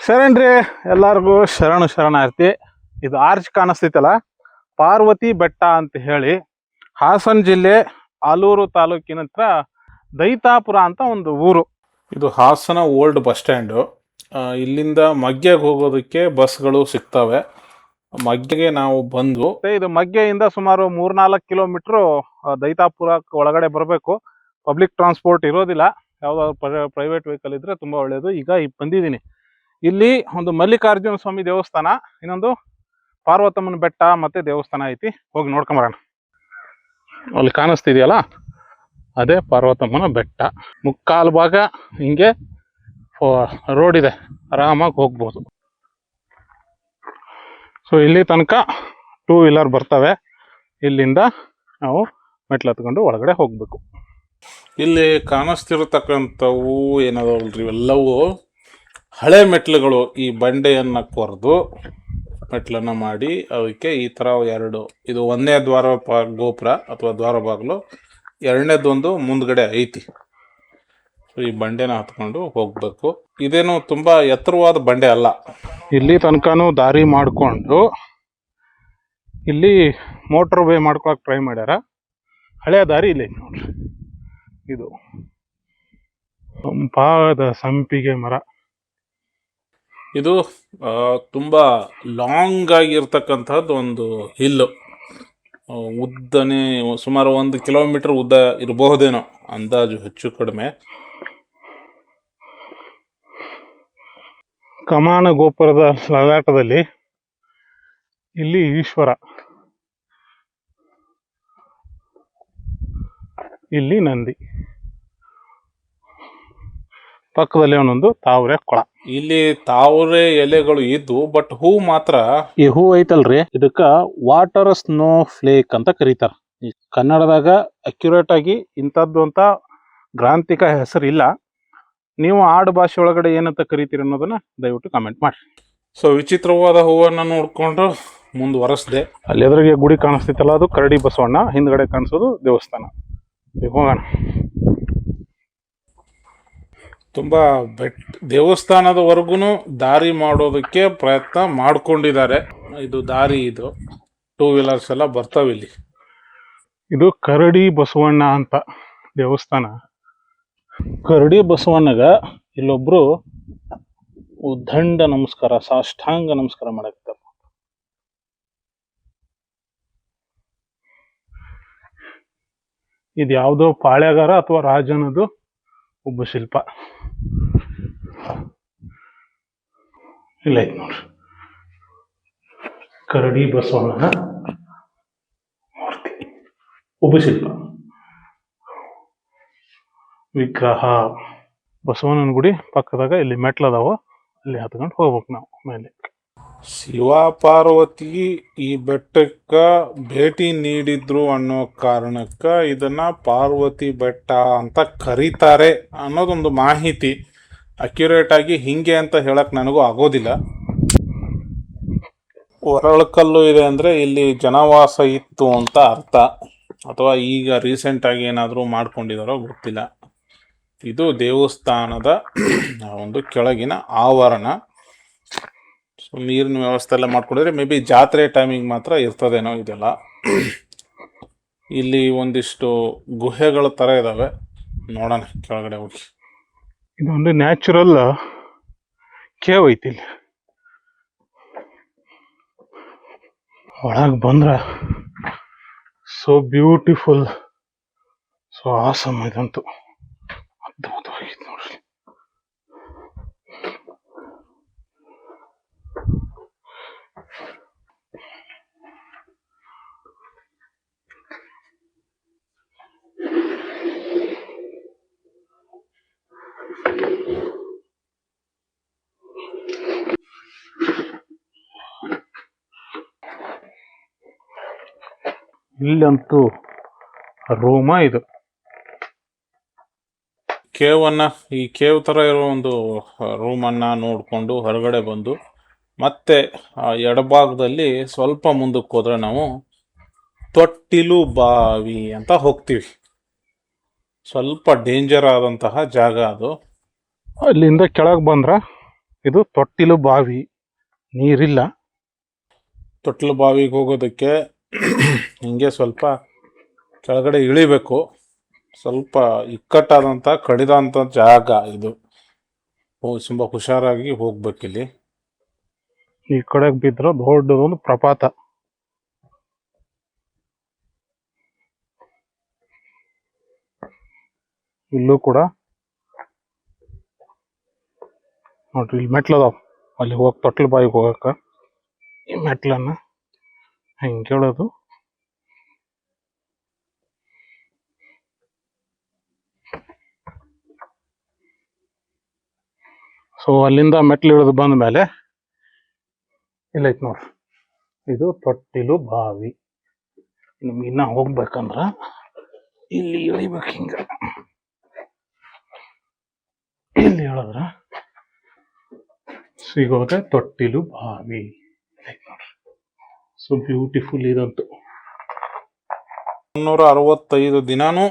ಶರಣ್ರಿ, ಎಲ್ಲರಿಗೂ ಶರಣಾರ್ಥಿ. ಇದು ಆರ್ಚ್ ಕಾಣಿಸ್ತೈತಲ್ಲ, ಪಾರ್ವತಿ ಬೆಟ್ಟ ಅಂತ ಹೇಳಿ ಹಾಸನ ಜಿಲ್ಲೆ ಆಲೂರು ತಾಲೂಕಿನ ಹತ್ರ ದೈತಾಪುರ ಅಂತ ಒಂದು ಊರು. ಇದು ಹಾಸನ ಓಲ್ಡ್ ಬಸ್ ಸ್ಟ್ಯಾಂಡು. ಇಲ್ಲಿಂದ ಮಗ್ಗೆಗೆ ಹೋಗೋದಕ್ಕೆ ಬಸ್ಗಳು ಸಿಗ್ತವೆ. ಮಗ್ಗೆಗೆ ನಾವು ಬಂದು, ಇದು ಮಗ್ಗೆಯಿಂದ ಸುಮಾರು 3-4 ಕಿಲೋಮೀಟ್ರು ದೈತಾಪುರ ಒಳಗಡೆ ಬರಬೇಕು. ಪಬ್ಲಿಕ್ ಟ್ರಾನ್ಸ್ಪೋರ್ಟ್ ಇರೋದಿಲ್ಲ. ಯಾವುದಾದ್ರು ಪ್ರೈವೇಟ್ ವೆಹಿಕಲ್ ಇದ್ರೆ ತುಂಬಾ ಒಳ್ಳೆಯದು. ಈಗ ಬಂದಿದ್ದೀನಿ. ಇಲ್ಲಿ ಒಂದು ಮಲ್ಲಿಕಾರ್ಜುನ ಸ್ವಾಮಿ ದೇವಸ್ಥಾನ, ಇನ್ನೊಂದು ಪಾರ್ವತಮ್ಮನ ಬೆಟ್ಟ ಮತ್ತೆ ದೇವಸ್ಥಾನ ಐತಿ. ಹೋಗಿ ನೋಡ್ಕೊಂಬರೋಣ. ಅಲ್ಲಿ ಕಾಣಿಸ್ತಿದೆಯಲ್ಲ, ಅದೇ ಪಾರ್ವತಮ್ಮನ ಬೆಟ್ಟ. ಮುಕ್ಕಾಲು ಭಾಗ ಹಿಂಗೆ ರೋಡ್ ಇದೆ, ಆರಾಮಾಗಿ ಹೋಗ್ಬೋದು. ಸೊ ಇಲ್ಲಿ ತನಕ 2 ವೀಲರ್ ಬರ್ತವೆ. ಇಲ್ಲಿಂದ ನಾವು ಮೆಟ್ಲು ಹತ್ಕೊಂಡು ಒಳಗಡೆ ಹೋಗ್ಬೇಕು. ಇಲ್ಲಿ ಕಾಣಿಸ್ತಿರತಕ್ಕಂಥವು ಏನದಲ್ರಿ, ಇವೆಲ್ಲವೂ ಹಳೆ ಮೆಟ್ಲುಗಳು. ಈ ಬಂಡೆಯನ್ನು ಕೊರೆದು ಮೆಟ್ಲನ್ನು ಮಾಡಿ ಅದಕ್ಕೆ ಈ ಥರ 2, ಇದು 1ನೇ ದ್ವಾರ ಗೋಪುರ ಅಥವಾ ದ್ವಾರ ಬಾಗಿಲು, 2ನೇದೊಂದು ಮುಂದ್ಗಡೆ ಐತಿ. ಈ ಬಂಡೆನ ಹತ್ಕೊಂಡು ಹೋಗ್ಬೇಕು. ಇದೇನು ತುಂಬಾ ಎತ್ತರವಾದ ಬಂಡೆ ಅಲ್ಲ. ಇಲ್ಲಿ ತನಕನೂ ದಾರಿ ಮಾಡಿಕೊಂಡು ಇಲ್ಲಿ ಮೋಟರ್ ವೇ ಮಾಡ್ಕೊಳಕ್ ಟ್ರೈ ಮಾಡ್ಯಾರ. ಹಳೆಯ ದಾರಿ ಇಲ್ಲ ನೋಡ್ರಿ. ಇದು ತಂಪಾದ ಸಂಪಿಗೆ ಮರ. ಇದು ತುಂಬಾ ಲಾಂಗ್ ಆಗಿರ್ತಕ್ಕಂಥದ್ದು ಒಂದು ಹಿಲ್ಲು. ಉದ್ದನೇ ಸುಮಾರು 1 ಕಿಲೋಮೀಟರ್ ಉದ್ದ ಇರಬಹುದೇನೋ ಅಂದಾಜು, ಹೆಚ್ಚು ಕಡಿಮೆ. ಕಮಾನ ಗೋಪುರದ ಲಲಾಟದಲ್ಲಿ ಇಲ್ಲಿ ಈಶ್ವರ, ಇಲ್ಲಿ ನಂದಿ, ಪಕ್ಕದಲ್ಲಿ ಒಂದೊಂದು ತಾವರೆ ಕೊಳ. ಇಲ್ಲಿ ತಾವರೆ ಎಲೆಗಳು ಇದ್ದು, ಬಟ್ ಹೂ ಮಾತ್ರ, ಈ ಹೂ ಐತಲ್ರಿ, ಇದಕ್ಕ ವಾಟರ್ ಸ್ನೋ ಫ್ಲೇಕ್ ಅಂತ ಕರೀತಾರ. ಈ ಕನ್ನಡದಾಗ ಅಕ್ಯುರೇಟ್ ಆಗಿ ಇಂಥದ್ದು ಅಂತ ಗ್ರಾಂಥಿಕ ಹೆಸರು ಇಲ್ಲ. ನೀವು ಆಡು ಭಾಷೆ ಒಳಗಡೆ ಏನಂತ ಕರಿತೀರಿ ಅನ್ನೋದನ್ನ ದಯವಿಟ್ಟು ಕಮೆಂಟ್ ಮಾಡಿ. ಸೊ ವಿಚಿತ್ರವಾದ ಹೂವನ್ನ ನೋಡ್ಕೊಂಡು ಮುಂದುವರೆಸ್ದೆ. ಅಲ್ಲಿ ಎದುರಿಗೆ ಗುಡಿ ಕಾಣಿಸ್ತಿತ್ತಲ್ಲ, ಅದು ಕರಡಿ ಬಸವಣ್ಣ. ಹಿಂದ್ಗಡೆ ಕಾಣಿಸೋದು ದೇವಸ್ಥಾನ. ಹೋಗೋಣ. ತುಂಬಾ ದೇವಸ್ಥಾನದವರೆಗೂ ದಾರಿ ಮಾಡೋದಕ್ಕೆ ಪ್ರಯತ್ನ ಮಾಡ್ಕೊಂಡಿದ್ದಾರೆ. ಇದು ದಾರಿ, ಇದು 2 ವೀಲರ್ಸ್ ಎಲ್ಲ ಬರ್ತಾವ ಇಲ್ಲಿ. ಇದು ಕರಡಿ ಬಸವಣ್ಣ ಅಂತ ದೇವಸ್ಥಾನ. ಕರಡಿ ಬಸವಣ್ಣಗ ಇಲ್ಲೊಬ್ರು ದಂಡ ನಮಸ್ಕಾರ, ಸಾಷ್ಟಾಂಗ ನಮಸ್ಕಾರ ಮಾಡಾಕತ್ತಾರ. ಇದು ಯಾವುದೋ ಪಾಳ್ಯಗಾರ ಅಥವಾ ರಾಜನದು ಒಬ್ಬ ಶಿಲ್ಪ. ಇಲ್ಲ ಐತಿ ನೋಡ್ರಿ, ಕರಡಿ ಬಸವಣ್ಣನ ಮೂರ್ತಿ, ಒಬ್ಬ ಶಿಲ್ಪ ವಿಗ್ರಹ. ಬಸವಣ್ಣನ ಗುಡಿ ಪಕ್ಕದಾಗ ಇಲ್ಲಿ ಮೆಟ್ಲದಾವ, ಅಲ್ಲಿ ಹತ್ಕೊಂಡು ಹೋಗ್ಬೇಕು ನಾವು ಮೇಲೆ. ಶಿವ ಪಾರ್ವತಿ ಈ ಬೆಟ್ಟಕ್ಕ ಭೇಟಿ ನೀಡಿದ್ರು ಅನ್ನೋ ಕಾರಣಕ್ಕ ಇದನ್ನ ಪಾರ್ವತಿ ಬೆಟ್ಟ ಅಂತ ಕರೀತಾರೆ ಅನ್ನೋದೊಂದು ಮಾಹಿತಿ. ಅಕ್ಯುರೇಟ್ ಆಗಿ ಹಿಂಗೆ ಅಂತ ಹೇಳಕ್ ನನಗೂ ಆಗೋದಿಲ್ಲ. ಒರಳಕಲ್ಲು ಇದೆ ಅಂದ್ರೆ ಇಲ್ಲಿ ಜನವಾಸ ಇತ್ತು ಅಂತ ಅರ್ಥ, ಅಥವಾ ಈಗ ರೀಸೆಂಟ್ ಆಗಿ ಏನಾದರೂ ಮಾಡ್ಕೊಂಡಿದಾರೋ ಗೊತ್ತಿಲ್ಲ. ಇದು ದೇವಸ್ಥಾನದ ಒಂದು ಕೆಳಗಿನ ಆವರಣ. ಸೊ ನೀರಿನ ವ್ಯವಸ್ಥೆ ಎಲ್ಲ ಮಾಡ್ಕೊಂಡಿದ್ರೆ ಮೇ ಬಿ ಜಾತ್ರೆ ಟೈಮಿಂಗ್ ಮಾತ್ರ ಇರ್ತದೇನೋ ಇದೆಲ್ಲ. ಇಲ್ಲಿ ಒಂದಿಷ್ಟು ಗುಹೆಗಳ ತರ ಇದಾವೆ, ನೋಡೋಣ ಕೆಳಗಡೆ ಹೋಗಿ. ಇದೊಂದು ನ್ಯಾಚುರಲ್ ಕೇವ್ ಐತಿ ಇಲ್ಲಿ. ಒಳಗೆ ಬಂದ್ರ ಸೋ ಬ್ಯೂಟಿಫುಲ್, ಸೊ ಆಸಮ್. ಇದಂತೂ ಅದ್ಭುತವಾಗಿತ್ತು ನೋಡ್ರಿ. ಇಲ್ಲಂತೂ ರೂಮ ಇದು. ಈ ಕೇವ್ ತರ ಇರೋ ಒಂದು ರೂಮನ್ನ ನೋಡ್ಕೊಂಡು ಹೊರಗಡೆ ಬಂದು ಮತ್ತೆ ಎಡಭಾಗದಲ್ಲಿ ಸ್ವಲ್ಪ ಮುಂದಕ್ಕೆ ಹೋದ್ರೆ ನಾವು ತೊಟ್ಟಿಲು ಬಾವಿ ಅಂತ ಹೋಗ್ತೀವಿ. ಸ್ವಲ್ಪ ಡೇಂಜರ್ ಆದಂತಹ ಜಾಗ ಅದು. ಅಲ್ಲಿಂದ ಕೆಳಗೆ ಬಂದ್ರ ಇದು ತೊಟ್ಟಿಲು ಬಾವಿ, ನೀರಿಲ್ಲ. ತೊಟ್ಟಿಲು ಬಾವಿಗೆ ಹೋಗೋದಕ್ಕೆ ಹಿಂಗೆ ಸ್ವಲ್ಪ ಕೆಳಗಡೆ ಇಳಿಬೇಕು. ಸ್ವಲ್ಪ ಇಕ್ಕಟ್ಟಾದಂಥ ಕಡಿದಂಥ ಜಾಗ ಇದು. ತುಂಬ ಹುಷಾರಾಗಿ ಹೋಗ್ಬೇಕಿಲ್ಲಿ. ಈ ಕಡೆಗೆ ಬಿದ್ರೆ ದೊಡ್ಡದೊಂದು ಪ್ರಪಾತ. ಇಲ್ಲೂ ಕೂಡ ನೋಡ್ರಿ, ಇಲ್ಲಿ ಮೆಟ್ಲದಾವ. ಅಲ್ಲಿ ಹೋಗಿ ತೊಟ್ಲು ಬಾವಿಗೆ ಹೋಗಕ್ಕ ಈ ಮೆಟ್ಲನ್ನ ಹಿಂಗೆ ಕೇಳೋದು. ಸೊ ಅಲ್ಲಿಂದ ಮೆಟ್ಲು ಇಳಿದು ಬಂದ ಮೇಲೆ ಇಲ್ಲೈತೆ ನೋಡ್ರಿ, ಇದು ತೊಟ್ಟಿಲು ಬಾವಿ. ನಿಮ್ಗೆ ಇನ್ನ ಹೋಗ್ಬೇಕಂದ್ರ ಇಲ್ಲಿ ಇಳಿಬೇಕು. ಹಿಂಗ ಇಲ್ಲಿ ಹೇಳಿದ್ರ ಸಿಗೋದೆ ತೊಟ್ಟಿಲು ಬಾವಿ. ಸೊ ಬ್ಯೂಟಿಫುಲ್ ಇದಂತೂ. 365 ದಿನಾನೂ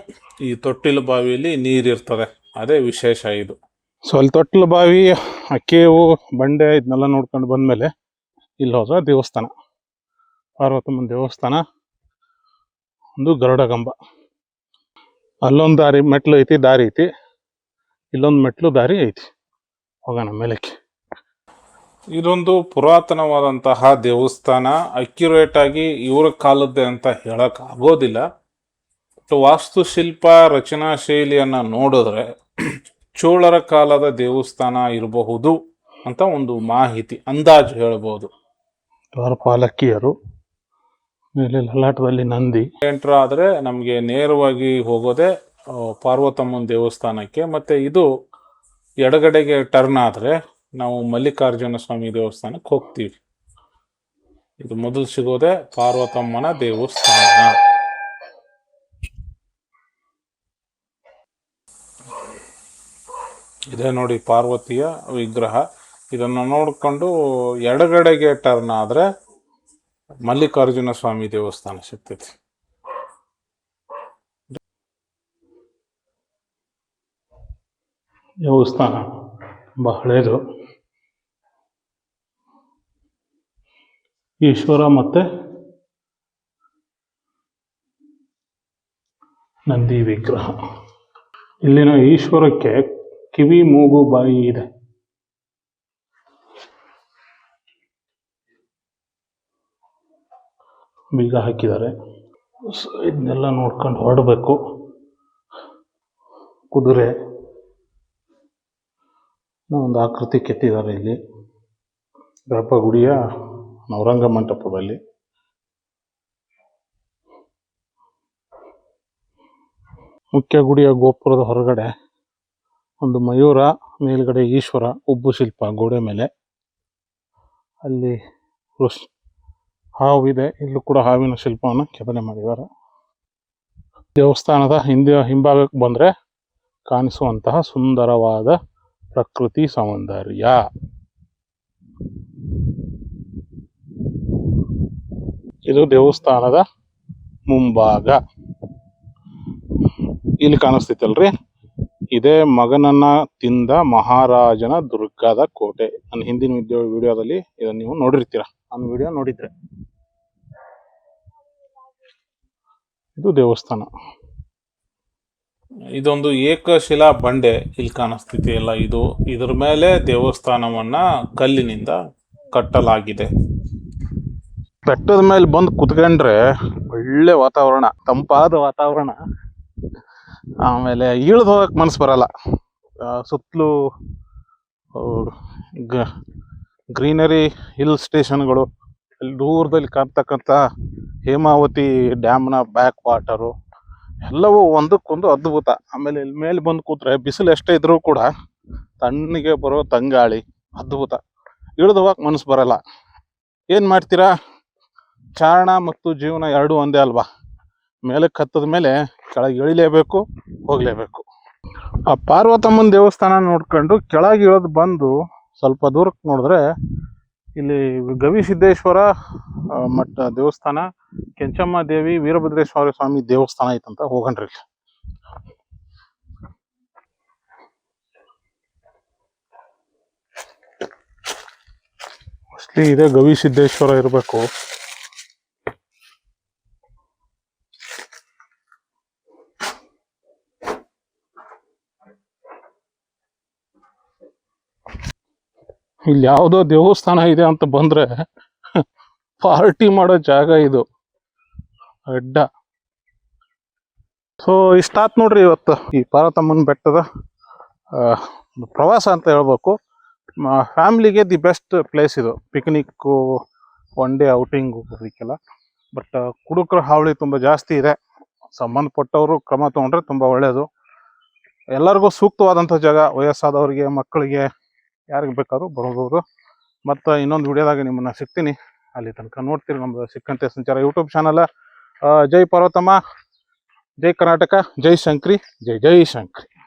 ಈ ತೊಟ್ಟಿಲು ಬಾವಿಯಲ್ಲಿ ನೀರಿರ್ತದೆ, ಅದೇ ವಿಶೇಷ ಇದು. ಸೊ ಅಲ್ಲಿ ತೊಟ್ಟಿಲು ಬಾವಿ, ಅಕ್ಕೇವು, ಬಂಡೆ ಇದನ್ನೆಲ್ಲ ನೋಡ್ಕೊಂಡು ಬಂದ್ಮೇಲೆ ಇಲ್ಲಿ ಹೋದ್ರೆ ದೇವಸ್ಥಾನ, ಪಾರ್ವತಮ್ಮನ ದೇವಸ್ಥಾನ, ಒಂದು ಗರುಡಗಂಬ. ಅಲ್ಲೊಂದು ದಾರಿ ಮೆಟ್ಲು ಐತಿ, ದಾರಿ ಐತಿ. ಇಲ್ಲೊಂದು ಮೆಟ್ಲು ದಾರಿ ಐತಿ, ಹೋಗೋಣ ಮೇಲಕ್ಕೆ. ಇದೊಂದು ಪುರಾತನವಾದಂತಹ ದೇವಸ್ಥಾನ. ಅಕ್ಯುರೇಟ್ ಆಗಿ ಇವರ ಕಾಲದ್ದೇ ಅಂತ ಹೇಳಕ್ ಆಗೋದಿಲ್ಲ. ವಾಸ್ತುಶಿಲ್ಪ ರಚನಾ ಶೈಲಿಯನ್ನ ನೋಡಿದ್ರೆ ಚೋಳರ ಕಾಲದ ದೇವಸ್ಥಾನ ಇರಬಹುದು ಅಂತ ಒಂದು ಮಾಹಿತಿ, ಅಂದಾಜು ಹೇಳ್ಬೋದು. ದ್ವಾರಪಾಲಕಿಯರು, ಮೇಲೆ ಲಲಾಟದಲ್ಲಿ ನಂದಿ. ಎಂಟ್ರ್ ಆದ್ರೆ ನಮಗೆ ನೇರವಾಗಿ ಹೋಗೋದೆ ಪಾರ್ವತಮ್ಮನ ದೇವಸ್ಥಾನಕ್ಕೆ. ಮತ್ತೆ ಇದು ಎಡಗಡೆಗೆ ಟರ್ನ್ ಆದ್ರೆ ನಾವು ಮಲ್ಲಿಕಾರ್ಜುನ ಸ್ವಾಮಿ ದೇವಸ್ಥಾನಕ್ಕೆ ಹೋಗ್ತೀವಿ. ಇದು ಮೊದಲು ಸಿಗೋದೆ ಪಾರ್ವತಮ್ಮನ ದೇವಸ್ಥಾನ. ಇದೇ ನೋಡಿ ಪಾರ್ವತಿಯ ವಿಗ್ರಹ. ಇದನ್ನು ನೋಡ್ಕೊಂಡು ಎಡಗಡೆಗೆ ಟರ್ನ್ ಆದ್ರೆ ಮಲ್ಲಿಕಾರ್ಜುನ ಸ್ವಾಮಿ ದೇವಸ್ಥಾನ ಸಿಗ್ತೈತಿ. ದೇವಸ್ಥಾನ ತುಂಬ ಹಳೇದು. ಈಶ್ವರ ಮತ್ತೆ ನಂದಿ ವಿಗ್ರಹ. ಇಲ್ಲಿನ ಈಶ್ವರಕ್ಕೆ ಕಿವಿ, ಮೂಗು, ಬಾಯಿ ಇದೆ. ಬೀಗ ಹಾಕಿದ್ದಾರೆ. ಇದನ್ನೆಲ್ಲ ನೋಡ್ಕೊಂಡು ಹೊರಡಬೇಕು. ಕುದುರೆ ಒಂದು ಆಕೃತಿ ಕೆತ್ತಿದ್ದಾರೆ ಇಲ್ಲಿ ಗರ್ಭಗುಡಿಯ ನವರಂಗ ಮಂಟಪದಲ್ಲಿ. ಮುಖ್ಯ ಗುಡಿಯ ಗೋಪುರದ ಹೊರಗಡೆ ಒಂದು ಮಯೂರ, ಮೇಲ್ಗಡೆ ಈಶ್ವರ, ಉಬ್ಬು ಶಿಲ್ಪ ಗೋಡೆ ಮೇಲೆ. ಅಲ್ಲಿ ಹಾವಿದೆ, ಇಲ್ಲೂ ಕೂಡ ಹಾವಿನ ಶಿಲ್ಪವನ್ನು ಕೆತ್ತನೆ ಮಾಡಿದ್ದಾರೆ. ದೇವಸ್ಥಾನದ ಹಿಂಭಾಗಕ್ಕೆ ಬಂದರೆ ಕಾಣಿಸುವಂತಹ ಸುಂದರವಾದ ಪ್ರಕೃತಿ ಸೌಂದರ್ಯ. ಇದು ದೇವಸ್ಥಾನದ ಮುಂಭಾಗ. ಇಲ್ಲಿ ಕಾಣಿಸ್ತೈತಲ್ರಿ, ಇದೇ ಮಗನನ್ನ ತಿಂದ ಮಹಾರಾಜನ ದುರ್ಗದ ಕೋಟೆ. ನನ್ನ ಹಿಂದಿನ ವಿಡಿಯೋದಲ್ಲಿ ಇದನ್ನ ನೀವು ನೋಡಿರ್ತೀರ, ನನ್ನ ವಿಡಿಯೋ ನೋಡಿದ್ರೆ. ಇದು ದೇವಸ್ಥಾನ. ಇದೊಂದು ಏಕಶಿಲಾ ಬಂಡೆ ಇಲ್ಲಿ ಕಾಣಿಸ್ತೈತಿ ಎಲ್ಲ. ಇದ್ರ ಮೇಲೆ ದೇವಸ್ಥಾನವನ್ನ ಕಲ್ಲಿನಿಂದ ಕಟ್ಟಲಾಗಿದೆ. ಬೆಟ್ಟದ ಮೇಲೆ ಬಂದು ಕುತ್ಕೊಂಡ್ರೆ ಒಳ್ಳೆ ವಾತಾವರಣ, ತಂಪಾದ ವಾತಾವರಣ. ಆಮೇಲೆ ಇಳಿದು ಹೋಗಕ್ಕೆ ಮನಸ್ಸು ಬರಲ್ಲ. ಸುತ್ತಲೂ ಗ್ರೀನರಿ ಹಿಲ್ ಸ್ಟೇಷನ್ಗಳು, ಅಲ್ಲಿ ದೂರದಲ್ಲಿ ಕಾಣ್ತಕ್ಕಂಥ ಹೇಮಾವತಿ ಡ್ಯಾಮ್ನ ಬ್ಯಾಕ್ ವಾಟರು ಎಲ್ಲವೂ ಒಂದಕ್ಕೊಂದು ಅದ್ಭುತ. ಆಮೇಲೆ ಇಲ್ಲಿ ಮೇಲೆ ಬಂದು ಕೂತ್ರೆ ಬಿಸಿಲು ಎಷ್ಟೇ ಇದ್ರೂ ಕೂಡ ತಣ್ಣಗೆ ಬರೋ ತಂಗಾಳಿ ಅದ್ಭುತ. ಇಳಿದು ಹೋಗಕ್ಕೆ ಮನಸ್ಸು ಬರಲ್ಲ. ಏನು ಮಾಡ್ತೀರಾ, ಚಾರಣ ಮತ್ತು ಜೀವನ ಎರಡೂ ಒಂದೇ ಅಲ್ವಾ. ಮೇಲಕ್ಕೆ ಹತ್ತದ ಮೇಲೆ ಕೆಳಗೆ ಇಳಿಲೇಬೇಕು, ಹೋಗಲೇಬೇಕು. ಆ ಪಾರ್ವತಮ್ಮನ ದೇವಸ್ಥಾನ ನೋಡ್ಕೊಂಡು ಕೆಳಗೆ ಇಳಿದು ಬಂದು ಸ್ವಲ್ಪ ದೂರಕ್ಕೆ ನೋಡಿದ್ರೆ ಇಲ್ಲಿ ಗವಿಸಿದ್ದೇಶ್ವರ ಮಠ ದೇವಸ್ಥಾನ, ಕೆಂಚಮ್ಮ ದೇವಿ, ವೀರಭದ್ರೇಶ್ವರ ಸ್ವಾಮಿ ದೇವಸ್ಥಾನ ಐತಂತ. ಹೋಗಣ್ರಿ. ಮೋಸ್ಟ್ಲಿ ಇದೇ ಗವಿಸಿದ್ದೇಶ್ವರ ಇರಬೇಕು. ಇಲ್ಲಿ ಯಾವುದೋ ದೇವಸ್ಥಾನ ಇದೆ ಅಂತ ಬಂದ್ರೆ ಪಾರ್ಟಿ ಮಾಡೋ ಜಾಗ ಇದು ಅಡ್ಡ. ಸೊ ಇಷ್ಟಾತ್ ನೋಡ್ರಿ ಇವತ್ತು ಈ ಪಾರ್ವತಮ್ಮನ ಬೆಟ್ಟದ ಪ್ರವಾಸ ಅಂತ ಹೇಳ್ಬೇಕು. ಫ್ಯಾಮ್ಲಿಗೆ ದಿ ಬೆಸ್ಟ್ ಪ್ಲೇಸ್ ಇದು, ಪಿಕ್ನಿಕ್ಕು, ಒನ್ ಡೇ ಔಟಿಂಗ್ ಹೋಗೋದಕ್ಕೆಲ್ಲ. ಬಟ್ ಕುಡುಕರ ಹಾವಳಿ ತುಂಬ ಜಾಸ್ತಿ ಇದೆ. ಸಂಬಂಧಪಟ್ಟವರು ಕ್ರಮ ತೊಗೊಂಡ್ರೆ ತುಂಬ ಒಳ್ಳೆಯದು. ಎಲ್ಲರಿಗೂ ಸೂಕ್ತವಾದಂಥ ಜಾಗ, ವಯಸ್ಸಾದವರಿಗೆ, ಮಕ್ಕಳಿಗೆ, ಯಾರಿಗೆ ಬೇಕಾದ್ರೂ ಬರ್ಬೋದು. ಮತ್ತು ಇನ್ನೊಂದು ವಿಡಿಯೋದಾಗ ನಿಮ್ಮನ್ನು ಸಿಗ್ತೀನಿ. ಅಲ್ಲಿ ತನಕ ನೋಡ್ತೀರಿ ನಮ್ಮದು ಸಿಕ್ಕಂತೆ ಸಂಚಾರ ಯೂಟ್ಯೂಬ್ ಚಾನಲ್. ಜೈ ಪಾರ್ವತಮ್ಮ, ಜೈ ಕರ್ನಾಟಕ, ಜೈ ಶಂಕ್ರಿ, ಜೈ ಜೈ ಶಂಕ್ರಿ.